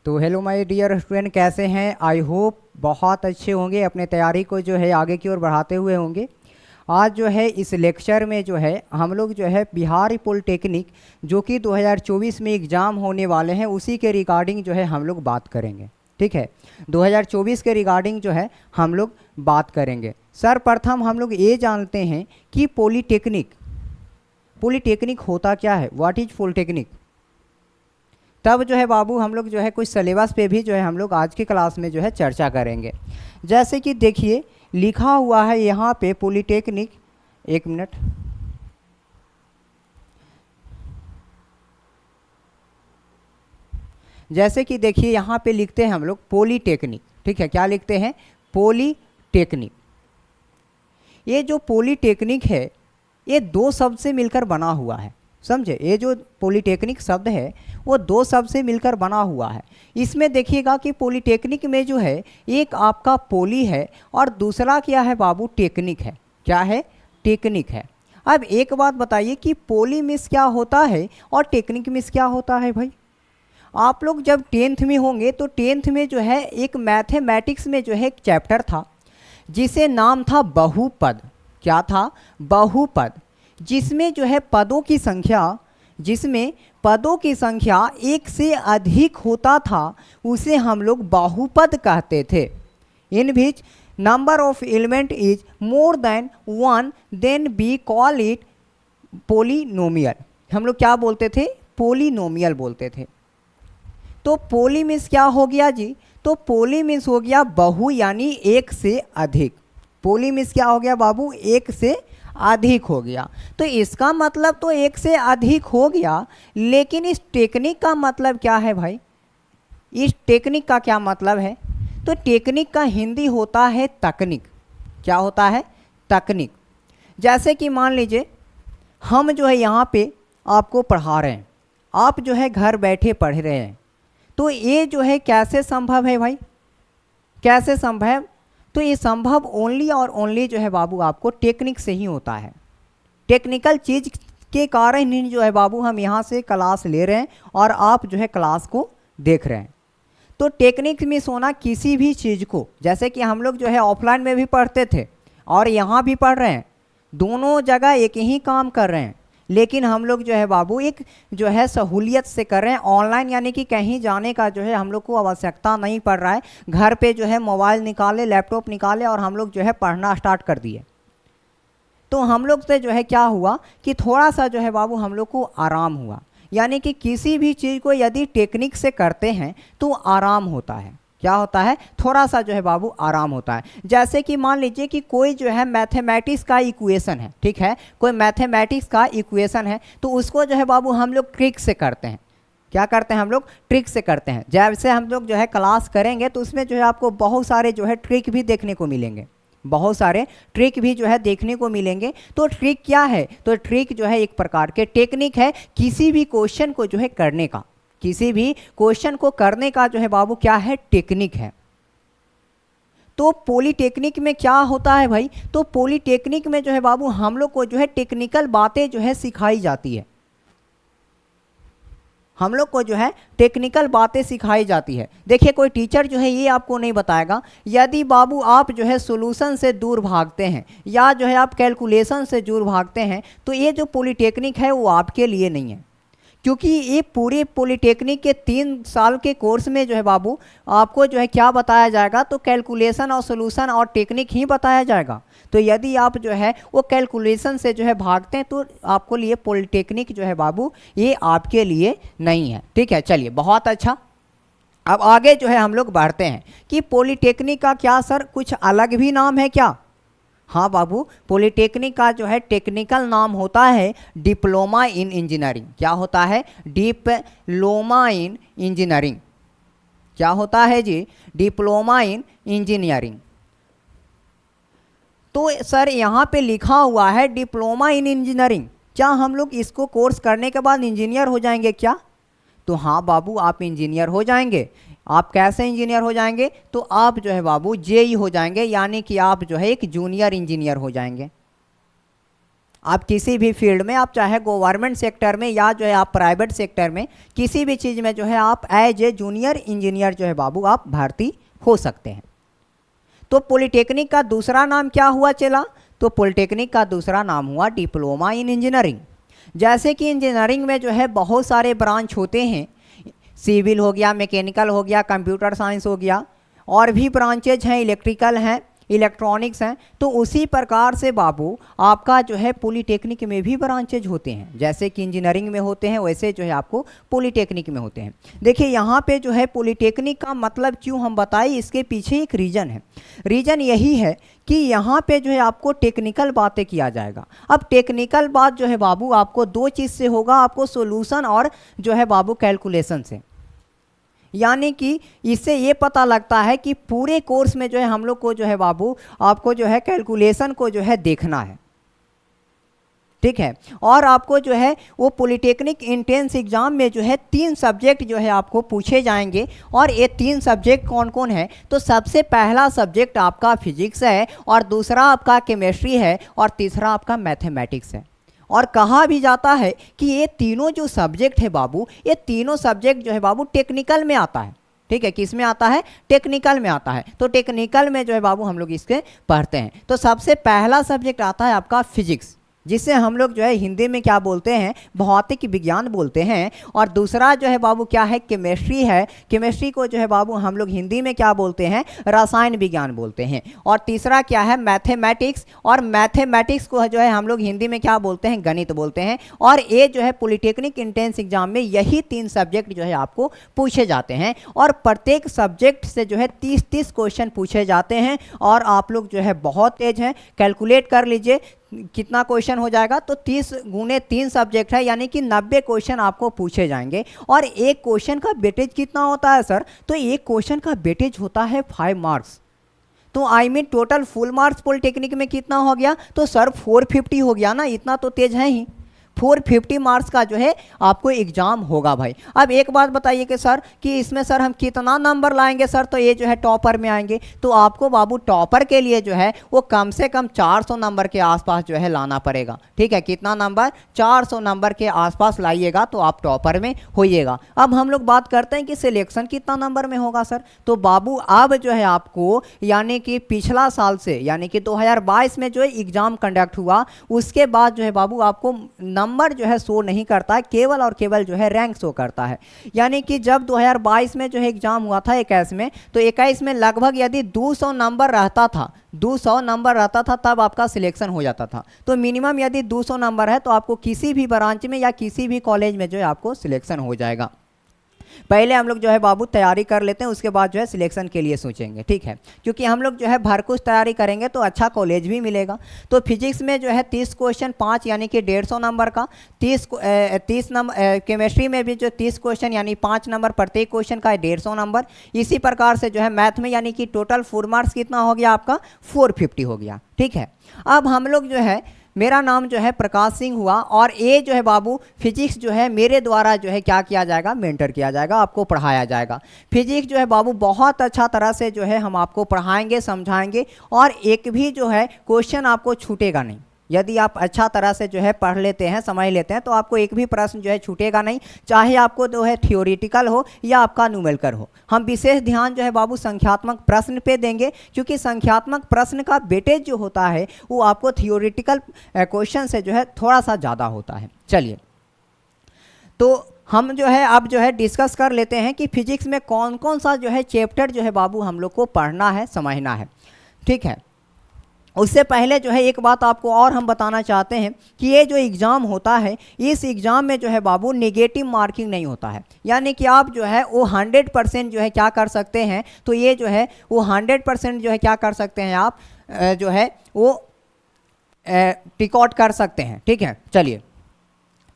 तो hello my dear student, कैसे हैं? आई होप बहुत अच्छे होंगे, अपने तैयारी को जो है आगे की ओर बढ़ाते हुए होंगे। आज जो है इस लेक्चर में जो है हम लोग जो है बिहार पॉलिटेक्निक जो कि 2024 में एग्ज़ाम होने वाले हैं उसी के रिगार्डिंग जो है हम लोग बात करेंगे। ठीक है, 2024 के रिगार्डिंग जो है हम लोग बात करेंगे। सर्वप्रथम हम लोग ये जानते हैं कि पॉलिटेक्निक होता क्या है, व्हाट इज पॉलिटेक्निक। तब जो है बाबू हम लोग जो है कुछ सिलेबस पे भी जो है हम लोग आज की क्लास में जो है चर्चा करेंगे। जैसे कि देखिए लिखा हुआ है यहाँ पे पॉलिटेक्निक, एक मिनट, जैसे कि देखिए यहाँ पे लिखते हैं हम लोग पॉलिटेक्निक। ठीक है, क्या लिखते हैं? पॉलिटेक्निक। ये जो पॉलिटेक्निक है ये दो शब्द से मिलकर बना हुआ है, समझे। ये जो पॉलिटेक्निक शब्द है वो दो शब्द से मिलकर बना हुआ है। इसमें देखिएगा कि पॉलिटेक्निक में जो है एक आपका पोली है और दूसरा क्या है बाबू, टेक्निक है। क्या है? टेक्निक है। अब एक बात बताइए कि पोली मिस क्या होता है और टेक्निक मिस क्या होता है भाई। आप लोग जब 10th में होंगे तो 10th में जो है एक मैथमेटिक्स में जो है एक चैप्टर था जिसे नाम था बहुपद। क्या था? बहुपद। जिसमें जो है पदों की संख्या एक से अधिक होता था, उसे हम लोग बहुपद कहते थे। In which number of element is more than one, then we call it polynomial. हम लोग क्या बोलते थे? पोलिनोमियल बोलते थे। तो पोली मीन्स क्या हो गया जी? तो पोली मीन्स हो गया बहु, यानी एक से अधिक। पोली मीन्स क्या हो गया बाबू? एक से अधिक हो गया। तो इसका मतलब तो एक से अधिक हो गया, लेकिन इस टेक्निक का मतलब क्या है भाई? इस टेक्निक का क्या मतलब है? तो टेक्निक का हिंदी होता है तकनीक। क्या होता है? तकनीक। जैसे कि मान लीजिए हम जो है यहाँ पे आपको पढ़ा रहे हैं, आप जो है घर बैठे पढ़ रहे हैं, तो ये जो है कैसे संभव है भाई? कैसे संभव? तो ये संभव ओनली और ओनली जो है बाबू आपको टेक्निक से ही होता है। टेक्निकल चीज़ के कारण ही जो है बाबू हम यहाँ से क्लास ले रहे हैं और आप जो है क्लास को देख रहे हैं। तो टेक्निक में सोना किसी भी चीज़ को, जैसे कि हम लोग जो है ऑफलाइन में भी पढ़ते थे और यहाँ भी पढ़ रहे हैं, दोनों जगह एक ही काम कर रहे हैं, लेकिन हम लोग जो है बाबू एक जो है सहूलियत से कर रहे हैं ऑनलाइन, यानी कि कहीं जाने का जो है हम लोग को आवश्यकता नहीं पड़ रहा है। घर पे जो है मोबाइल निकाले, लैपटॉप निकाले और हम लोग जो है पढ़ना स्टार्ट कर दिए। तो हम लोग से जो है क्या हुआ कि थोड़ा सा जो है बाबू हम लोग को आराम हुआ। यानी कि किसी भी चीज़ को यदि टेक्निक से करते हैं तो आराम होता है। क्या होता है? थोड़ा सा जो है बाबू आराम होता है। जैसे कि मान लीजिए कि कोई जो है मैथमेटिक्स का इक्वेशन है, ठीक है, कोई मैथमेटिक्स का इक्वेशन है, तो उसको जो है बाबू हम लोग ट्रिक से करते हैं। क्या करते हैं? हम लोग ट्रिक से करते हैं। जैसे हम लोग जो है क्लास करेंगे तो उसमें जो है आपको बहुत सारे जो है ट्रिक भी देखने को मिलेंगे, बहुत सारे ट्रिक भी जो है देखने को मिलेंगे। तो ट्रिक क्या है? तो ट्रिक जो है एक प्रकार के टेक्निक है किसी भी क्वेश्चन को जो है करने का। किसी भी क्वेश्चन को करने का जो है बाबू क्या है? टेक्निक है। तो पॉलिटेक्निक में क्या होता है भाई? तो पॉलिटेक्निक में जो है बाबू हम लोग को जो है टेक्निकल बातें जो है सिखाई जाती है। हम लोग को जो है टेक्निकल बातें सिखाई जाती है। देखिए कोई टीचर जो है ये आपको नहीं बताएगा। यदि बाबू आप जो है सॉल्यूशन से दूर भागते हैं या जो है आप कैलकुलेशन से दूर भागते हैं, तो ये जो पॉलिटेक्निक है वो आपके लिए नहीं है। क्योंकि ये पूरे पॉलिटेक्निक के 3 साल के कोर्स में जो है बाबू आपको जो है क्या बताया जाएगा? तो कैलकुलेशन और सॉल्यूशन और टेक्निक ही बताया जाएगा। तो यदि आप जो है वो कैलकुलेशन से जो है भागते हैं तो आपको लिए पॉलिटेक्निक जो है बाबू ये आपके लिए नहीं है। ठीक है, चलिए बहुत अच्छा। अब आगे जो है हम लोग बढ़ते हैं कि पॉलिटेक्निक का क्या सर कुछ अलग भी नाम है क्या? हाँ बाबू, पॉलिटेक्निक का जो है टेक्निकल नाम होता है डिप्लोमा इन इंजीनियरिंग। क्या होता है? Diploma in engineering. क्या होता है जी? Diploma in engineering. तो सर यहाँ पे लिखा हुआ है डिप्लोमा इन इंजीनियरिंग, क्या हम लोग इसको कोर्स करने के बाद इंजीनियर हो जाएंगे क्या? तो हाँ बाबू आप इंजीनियर हो जाएंगे। आप कैसे इंजीनियर हो जाएंगे? तो आप जो है बाबू जेई हो जाएंगे, यानी कि आप जो है एक जूनियर इंजीनियर हो जाएंगे। आप किसी भी फील्ड में, आप चाहे गवर्नमेंट सेक्टर में या जो है आप प्राइवेट सेक्टर में, किसी भी चीज़ में जो है आप एज ए जूनियर इंजीनियर जो है बाबू आप भर्ती हो सकते हैं। तो पॉलिटेक्निक का दूसरा नाम क्या हुआ चला? तो पॉलिटेक्निक का दूसरा नाम हुआ डिप्लोमा इन इंजीनियरिंग। जैसे कि इंजीनियरिंग में जो है बहुत सारे ब्रांच होते हैं, सिविल हो गया, मैकेनिकल हो गया, कंप्यूटर साइंस हो गया, और भी ब्रांचेज हैं, इलेक्ट्रिकल हैं, इलेक्ट्रॉनिक्स हैं। तो उसी प्रकार से बाबू आपका जो है पॉलिटेक्निक में भी ब्रांचेज होते हैं। जैसे कि इंजीनियरिंग में होते हैं वैसे जो है आपको पॉलिटेक्निक में होते हैं। देखिए यहाँ पे जो है पॉलिटेक्निक का मतलब क्यों हम बताएं, इसके पीछे एक रीज़न है। रीज़न यही है कि यहाँ पे जो है आपको टेक्निकल बातें किया जाएगा। अब टेक्निकल बात जो है बाबू आपको दो चीज़ से होगा, आपको सोल्यूशन और जो है बाबू कैलकुलेशन से। यानी कि इससे ये पता लगता है कि पूरे कोर्स में जो है हम लोग को जो है बाबू आपको जो है कैलकुलेशन को जो है देखना है, ठीक है। और आपको जो है वो पॉलिटेक्निक एंट्रेंस एग्जाम में जो है 3 सब्जेक्ट जो है आपको पूछे जाएंगे। और ये 3 सब्जेक्ट कौन कौन है? तो सबसे पहला सब्जेक्ट आपका फिजिक्स है, और दूसरा आपका केमिस्ट्री है, और तीसरा आपका मैथमेटिक्स है। और कहा भी जाता है कि ये तीनों जो सब्जेक्ट है बाबू, ये तीनों सब्जेक्ट जो है बाबू टेक्निकल में आता है, ठीक है। किस में आता है? टेक्निकल में आता है। तो टेक्निकल में जो है बाबू हम लोग इसके पढ़ते हैं। तो सबसे पहला सब्जेक्ट आता है आपका फिजिक्स, जिसे हम लोग जो है हिंदी में क्या बोलते हैं? भौतिक विज्ञान बोलते हैं। और दूसरा जो है बाबू क्या है? केमिस्ट्री है। केमिस्ट्री को जो है बाबू हम लोग हिंदी में क्या बोलते हैं? रसायन विज्ञान बोलते हैं। और तीसरा क्या है? मैथमेटिक्स। और मैथमेटिक्स को जो है हम लोग हिंदी में क्या बोलते हैं? गणित बोलते हैं। और ये जो है पॉलिटेक्निक एंट्रेंस एग्जाम में यही 3 सब्जेक्ट जो है आपको पूछे जाते हैं। और प्रत्येक सब्जेक्ट से जो है 30-30 क्वेश्चन पूछे जाते हैं। और आप लोग जो है बहुत तेज हैं, कैलकुलेट कर लीजिए कितना क्वेश्चन हो जाएगा। तो 30 गुने 3 सब्जेक्ट है, यानी कि 90 क्वेश्चन आपको पूछे जाएंगे। और एक क्वेश्चन का वेटेज कितना होता है सर? तो एक क्वेश्चन का वेटेज होता है 5 मार्क्स। तो I mean total full marks polytechnic में कितना हो गया? तो सर 450 हो गया ना, इतना तो तेज है ही। 450 मार्क्स का जो है आपको एग्जाम होगा भाई। अब एक बात बताइए कि सर कि इसमें सर हम कितना नंबर लाएंगे सर तो ये जो है टॉपर में आएंगे? तो आपको बाबू टॉपर के लिए जो है वो कम से कम 400 नंबर के आसपास जो है लाना पड़ेगा, ठीक है। कितना नंबर? 400 नंबर के आसपास लाइएगा तो आप टॉपर में होइएगा। अब हम लोग बात करते हैं कि सिलेक्शन कितना नंबर में होगा सर। तो बाबू अब जो है आपको यानी कि पिछला साल से यानी कि 2022 में जो एग्ज़ाम कंडक्ट हुआ उसके बाद जो है बाबू आपको नंबर जो है शो नहीं करता है, केवल और केवल जो है रैंक शो करता है। यानी कि जब 2022 में जो है एग्जाम हुआ था 21 में, तो 21 में लगभग यदि 200 नंबर रहता था, 200 नंबर रहता था तब आपका सिलेक्शन हो जाता था। तो मिनिमम यदि 200 नंबर है तो आपको किसी भी ब्रांच में या किसी भी कॉलेज में जो है आपको सिलेक्शन हो जाएगा। पहले हम लोग जो है बाबू तैयारी कर लेते हैं, उसके बाद जो है सिलेक्शन के लिए सोचेंगे, ठीक है। क्योंकि हम लोग जो है भरपूर तैयारी करेंगे तो अच्छा कॉलेज भी मिलेगा। तो फिजिक्स में जो है 30 क्वेश्चन 5 यानी कि 150 नंबर का, 30 नंबर। केमिस्ट्री में भी जो 30 क्वेश्चन यानी 5 नंबर प्रत्येक क्वेश्चन का है, 150 नंबर। इसी प्रकार से जो है मैथ में यानी कि टोटल 4 मार्क्स कितना हो गया आपका? 450 हो गया, ठीक है। अब हम लोग जो है, मेरा नाम जो है प्रकाश सिंह हुआ, और ये जो है बाबू फिजिक्स जो है मेरे द्वारा जो है क्या किया जाएगा? मेंटर किया जाएगा, आपको पढ़ाया जाएगा। फिजिक्स जो है बाबू बहुत अच्छा तरह से जो है हम आपको पढ़ाएंगे, समझाएंगे, और एक भी जो है क्वेश्चन आपको छूटेगा नहीं। यदि आप अच्छा तरह से जो है पढ़ लेते हैं, समझ लेते हैं, तो आपको एक भी प्रश्न जो है छूटेगा नहीं, चाहे आपको जो है थियोरिटिकल हो या आपका न्यूमेरिकल हो। हम विशेष ध्यान जो है बाबू संख्यात्मक प्रश्न पे देंगे, क्योंकि संख्यात्मक प्रश्न का वेटेज जो होता है वो आपको थियोरिटिकल क्वेश्चन से जो है थोड़ा सा ज़्यादा होता है। चलिए, तो हम जो है अब जो है डिस्कस कर लेते हैं कि फिजिक्स में कौन कौन सा जो है चैप्टर जो है बाबू हम लोग को पढ़ना है, समझना है, ठीक है। उससे पहले जो है एक बात आपको और हम बताना चाहते हैं कि ये जो एग्ज़ाम होता है, इस एग्ज़ाम में जो है बाबू नेगेटिव मार्किंग नहीं होता है। यानी कि आप जो है वो 100% जो है क्या कर सकते हैं? तो ये जो है वो 100% जो है क्या कर सकते हैं आप जो है वो टिक आउट कर सकते हैं, ठीक है। चलिए,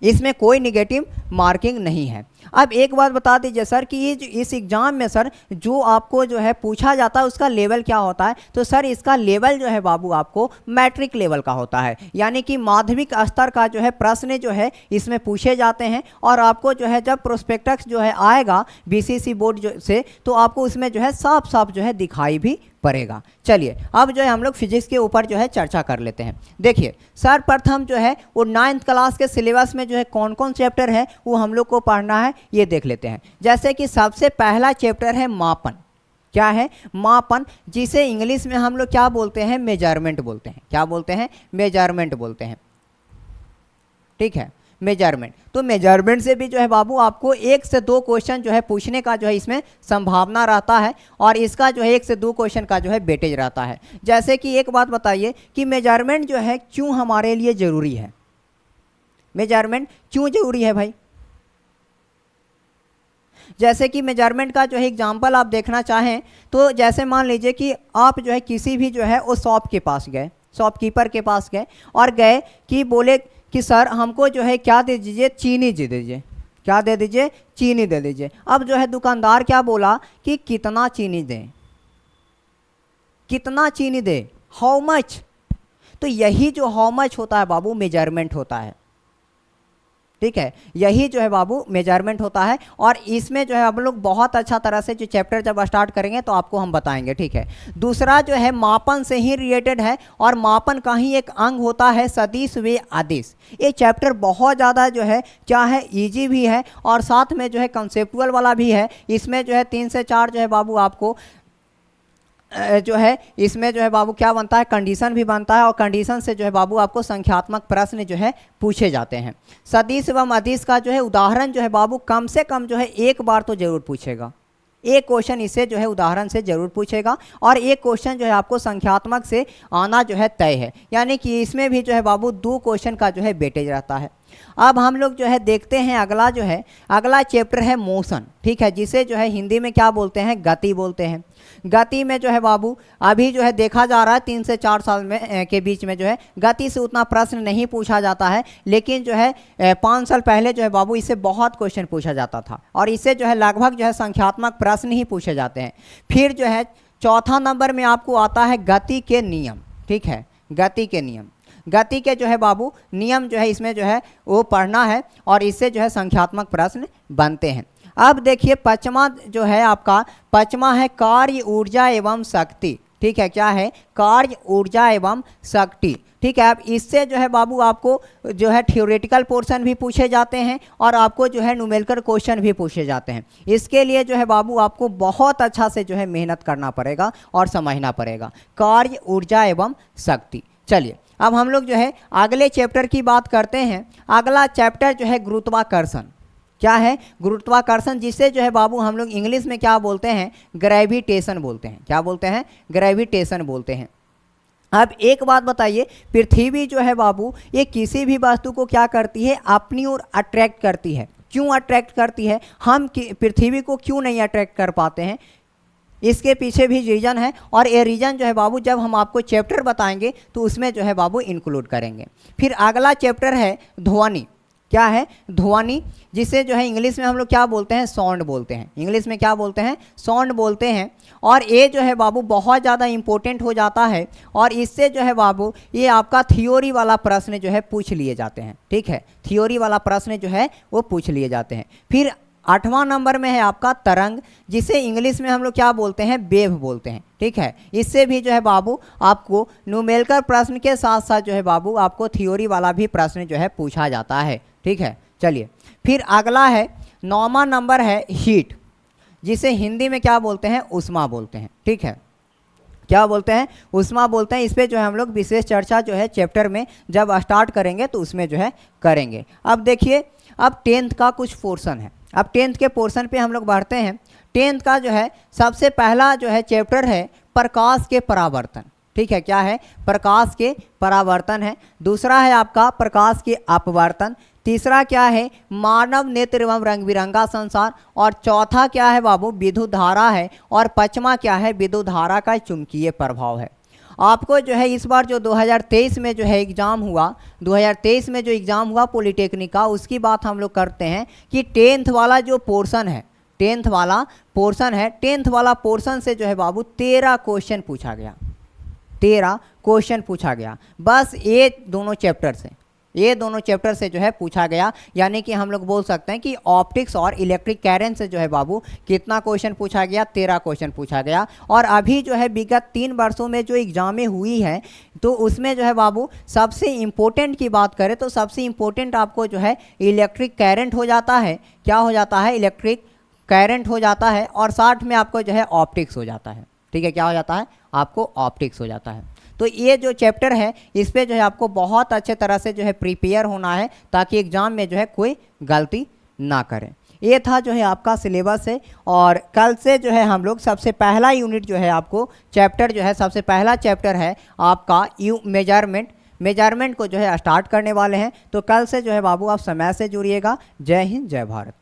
इसमें कोई निगेटिव मार्किंग नहीं है। अब एक बात बता दीजिए सर कि ये इस एग्ज़ाम में सर जो आपको जो है पूछा जाता है उसका लेवल क्या होता है, तो सर इसका लेवल जो है बाबू आपको मैट्रिक लेवल का होता है, यानी कि माध्यमिक स्तर का जो है प्रश्न जो है इसमें पूछे जाते हैं। और आपको जो है जब प्रोस्पेक्टस जो है आएगा बीसीसी बोर्ड जो से, तो आपको उसमें जो है साफ साफ जो है दिखाई भी पड़ेगा। चलिए अब जो है हम लोग फिजिक्स के ऊपर जो है चर्चा कर लेते हैं। देखिए सर्वप्रथम जो है वो 9th क्लास के सिलेबस में जो है कौन कौन चैप्टर है वो हम लोग को पढ़ना है, ये देख लेते हैं। जैसे कि सबसे पहला चैप्टर है मापन। क्या है? मापन, जिसे इंग्लिश में हम लोग क्या बोलते हैं? मेजरमेंट बोलते हैं। क्या बोलते हैं? मेजरमेंट बोलते हैं। ठीक है, मेजरमेंट। तो मेजरमेंट से भी जो है बाबू आपको 1 से 2 क्वेश्चन जो है पूछने का जो है इसमें संभावना रहता है, और इसका जो है 1 से 2 क्वेश्चन का जो है वेटेज रहता है। जैसे कि एक बात बताइए कि मेजरमेंट जो है क्यों हमारे लिए ज़रूरी है? मेजरमेंट क्यों ज़रूरी है भाई? जैसे कि मेजरमेंट का जो है एग्जाम्पल आप देखना चाहें तो जैसे मान लीजिए कि आप जो है किसी भी जो है वो शॉप के पास गए, शॉपकीपर के पास गए और गए कि बोले कि सर हमको जो है क्या दे दीजिए? चीनी दे दीजिए। क्या दे दीजिए? चीनी दे दीजिए। अब जो है दुकानदार क्या बोला कि कितना चीनी दें? कितना चीनी दें? How much? तो यही जो हाउ मच होता है बाबू मेजरमेंट होता है। ठीक है, यही जो है बाबू मेजरमेंट होता है। और इसमें जो है हम लोग बहुत अच्छा तरह से जो चैप्टर जब स्टार्ट करेंगे तो आपको हम बताएंगे। ठीक है, दूसरा जो है मापन से ही रिलेटेड है, और मापन का ही एक अंग होता है सदिश व अदिश। ये चैप्टर बहुत ज़्यादा जो है क्या है, ईजी भी है और साथ में जो है कंसेप्चुअल वाला भी है। इसमें जो है 3 से 4 जो है बाबू आपको जो है इसमें जो है बाबू क्या बनता है? कंडीशन भी बनता है, और कंडीशन से जो है बाबू आपको संख्यात्मक प्रश्न जो है पूछे जाते हैं। सदिश एवं अदिश का जो है उदाहरण जो है बाबू कम से कम जो है एक बार तो जरूर पूछेगा। एक क्वेश्चन इससे जो है उदाहरण से जरूर पूछेगा, और एक क्वेश्चन जो है आपको संख्यात्मक से आना जो है तय है, यानी कि इसमें भी जो है बाबू 2 क्वेश्चन का जो है वेटेज रहता है। अब हम लोग जो है देखते हैं अगला जो है, अगला चैप्टर है मोशन। ठीक है, जिसे जो है हिंदी में क्या बोलते हैं? गति बोलते हैं। गति में जो है बाबू अभी जो है देखा जा रहा है 3 से 4 साल में के बीच में जो है गति से उतना प्रश्न नहीं पूछा जाता है, लेकिन जो है 5 साल पहले जो है बाबू इससे बहुत क्वेश्चन पूछा जाता था, और इससे जो है लगभग जो है संख्यात्मक प्रश्न ही पूछे जाते हैं। फिर जो है चौथा नंबर में आपको आता है गति के नियम। ठीक है, गति के नियम। गति के जो है बाबू नियम जो है इसमें जो है वो पढ़ना है, और इससे जो है संख्यात्मक प्रश्न बनते हैं। अब देखिए पांचवा जो है आपका, पांचवा है कार्य ऊर्जा एवं शक्ति। ठीक है, क्या है? कार्य ऊर्जा एवं शक्ति। ठीक है, अब इससे जो है बाबू आपको जो है थ्योरेटिकल पोर्शन भी पूछे जाते हैं, और आपको जो है न्यूमेरिकल क्वेश्चन भी पूछे जाते हैं। इसके लिए जो है बाबू आपको बहुत अच्छा से जो है मेहनत करना पड़ेगा और समझना पड़ेगा, कार्य ऊर्जा एवं शक्ति। चलिए अब हम लोग जो है अगले चैप्टर की बात करते हैं। अगला चैप्टर जो है गुरुत्वाकर्षण। क्या है? गुरुत्वाकर्षण, जिसे जो है बाबू हम लोग इंग्लिश में क्या बोलते हैं? ग्रेविटेशन बोलते हैं। क्या बोलते हैं? ग्रेविटेशन बोलते हैं। अब एक बात बताइए, पृथ्वी जो है बाबू ये किसी भी वस्तु को क्या करती है? अपनी ओर अट्रैक्ट करती है। क्यों अट्रैक्ट करती है? हम पृथ्वी को क्यों नहीं अट्रैक्ट कर पाते हैं? इसके पीछे भी रीज़न है, और ये रीज़न जो है बाबू जब हम आपको चैप्टर बताएंगे तो उसमें जो है बाबू इंक्लूड करेंगे। फिर अगला चैप्टर है ध्वनि। क्या है? ध्वनि, जिसे जो है इंग्लिश में हम लोग क्या बोलते हैं? साउंड बोलते हैं। इंग्लिश में क्या बोलते हैं? साउंड बोलते हैं। और ये जो है बाबू बहुत ज़्यादा इंपॉर्टेंट हो जाता है, और इससे जो है बाबू ये आपका थियोरी वाला प्रश्न जो है पूछ लिए जाते हैं। ठीक है, थियोरी वाला प्रश्न जो है वो पूछ लिए जाते हैं। फिर 8वां नंबर में है आपका तरंग, जिसे इंग्लिश में हम लोग क्या बोलते हैं? वेव बोलते हैं। ठीक है, इससे भी जो है बाबू आपको न्यूमेरिकल प्रश्न के साथ साथ जो है बाबू आपको थियोरी वाला भी प्रश्न जो है पूछा जाता है। ठीक है, चलिए फिर अगला है 9वां नंबर है हीट, जिसे हिंदी में क्या बोलते हैं? ऊष्मा बोलते हैं। ठीक है, क्या बोलते हैं? ऊष्मा बोलते हैं। इस पर जो है हम लोग विशेष चर्चा जो है चैप्टर में जब स्टार्ट करेंगे तो उसमें जो है करेंगे। अब देखिए, अब 10th का कुछ पोर्शन है। अब 10th के पोर्शन पे हम लोग बढ़ते हैं। 10th का जो है सबसे पहला जो है चैप्टर है प्रकाश के परावर्तन। ठीक है, क्या है? प्रकाश के परावर्तन है। दूसरा है आपका प्रकाश के अपवर्तन। तीसरा क्या है? मानव नेत्र एवं रंग बिरंगा संसार। और चौथा क्या है बाबू? विद्युत धारा है। और 5वां क्या है? विद्युत धारा का चुंबकीय प्रभाव है। आपको जो है इस बार जो 2023 में जो है एग्ज़ाम हुआ, 2023 में जो एग्ज़ाम हुआ पॉलिटेक्निक का, उसकी बात हम लोग करते हैं कि 10th वाला जो पोर्शन है, 10th वाला पोर्शन से जो है बाबू 13 क्वेश्चन पूछा गया, 13 क्वेश्चन पूछा गया, बस ये दोनों चैप्टर से जो है पूछा गया। यानी कि हम लोग बोल सकते हैं कि ऑप्टिक्स और इलेक्ट्रिक कैरेंट से जो है बाबू कितना क्वेश्चन पूछा गया, 13 क्वेश्चन पूछा गया। और अभी जो है विगत 3 वर्षों में जो एग्जामें हुई हैं, तो उसमें जो है बाबू सबसे इम्पोर्टेंट की बात करें तो सबसे इम्पोर्टेंट आपको जो है इलेक्ट्रिक कैरेंट हो जाता है। क्या हो जाता है? इलेक्ट्रिक कैरेंट हो जाता है, और साथ में आपको जो है ऑप्टिक्स हो जाता है। ठीक है, क्या हो जाता है? आपको ऑप्टिक्स हो जाता है। तो ये जो चैप्टर है इस पे जो है आपको बहुत अच्छे तरह से जो है प्रिपेयर होना है, ताकि एग्ज़ाम में जो है कोई गलती ना करें। ये था जो है आपका सिलेबस है। और कल से जो है हम लोग सबसे पहला यूनिट जो है आपको चैप्टर जो है, सबसे पहला चैप्टर है आपका मेजरमेंट को जो है स्टार्ट करने वाले हैं। तो कल से जो है बाबू आप समय से जुड़िएगा। जय हिंद, जय भारत।